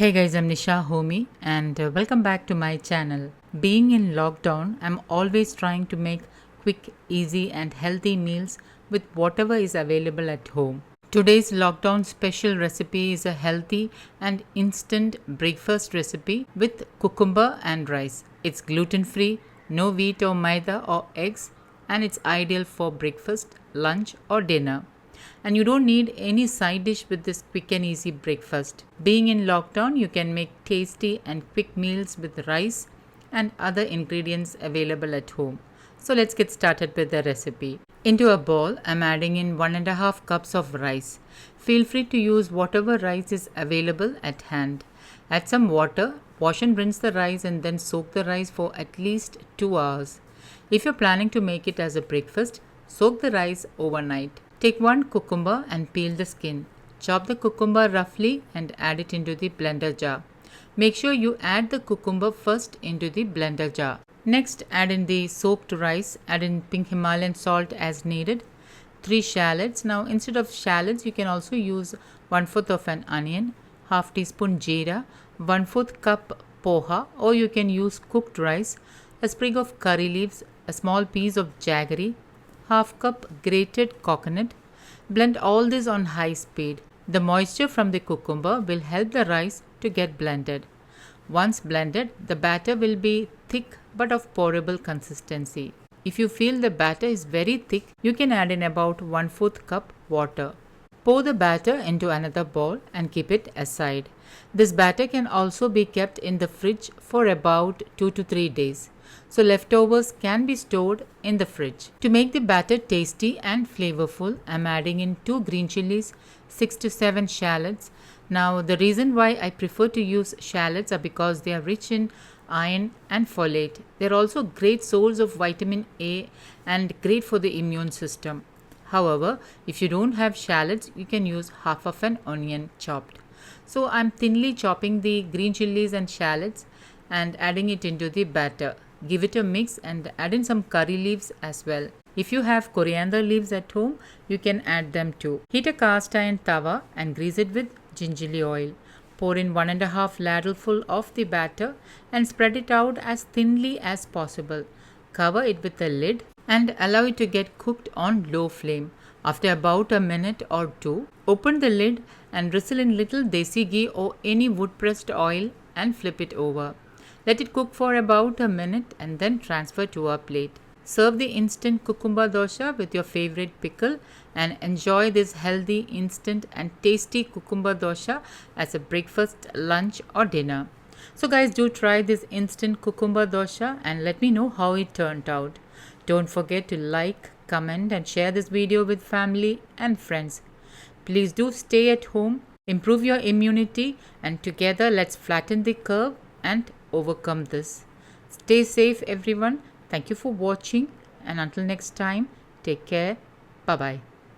Hey guys, I'm Nisa Homey and welcome back to my channel. Being in lockdown, I'm always trying to make quick, easy and healthy meals with whatever is available at home. Today's lockdown special recipe is a healthy and instant breakfast recipe with cucumber and rice. It's gluten-free, no wheat or maida or eggs, and it's ideal for breakfast, lunch or dinner. And you don't need any side dish with this quick and easy breakfast. Being in lockdown, you can make tasty and quick meals with rice and other ingredients available at home. So let's get started with the recipe. Into a bowl, I'm adding in 1.5 cups of rice. Feel free to use whatever rice is available at hand. Add some water, wash and rinse the rice and then soak the rice for at least 2 hours. If you're planning to make it as a breakfast, soak the rice overnight. Take one cucumber and peel the skin. Chop the cucumber roughly and add it into the blender jar. Make sure you add the cucumber first into the blender jar. Next, add in the soaked rice. Add in pink Himalayan salt as needed. 3 shallots. Now instead of shallots, you can also use 1/4 of an onion, half teaspoon jeera, 1/4 cup poha, or you can use cooked rice, a sprig of curry leaves, a small piece of jaggery, half cup grated coconut. Blend all this on high speed. The moisture from the cucumber will help the rice to get blended. Once blended, the batter will be thick but of pourable consistency. If you feel the batter is very thick, you can add in about 1/4 cup water. Pour the batter into another bowl and keep it aside. This batter can also be kept in the fridge for about 2 to 3 days. So leftovers can be stored in the fridge. To make the batter tasty and flavorful, I'm adding in 2 green chilies, 6 to 7 shallots. Now the reason why I prefer to use shallots are because they are rich in iron and folate. They're also great source of vitamin A and great for the immune system. However, if you don't have shallots, you can use half of an onion chopped. So I'm thinly chopping the green chilies and shallots and adding it into the batter. Give it a mix and add in some curry leaves as well. If you have coriander leaves at home, you can add them too. Heat a cast iron tawa and grease it with gingerly oil. Pour in 1.5 ladleful of the batter and spread it out as thinly as possible. Cover it with a lid and allow it to get cooked on low flame. After about a minute or two, open the lid and drizzle in little desi ghee or any wood pressed oil and flip it over. Let it cook for about a minute and then transfer to a plate. Serve the instant cucumber dosa with your favorite pickle and enjoy this healthy, instant and tasty cucumber dosa as a breakfast, lunch or dinner. So guys, do try this instant cucumber dosa and let me know how it turned out. Don't forget to like, comment and share this video with family and friends. Please do stay at home, improve your immunity and together let's flatten the curve and overcome this. Stay safe everyone. Thank you for watching and until next time, take care. Bye bye.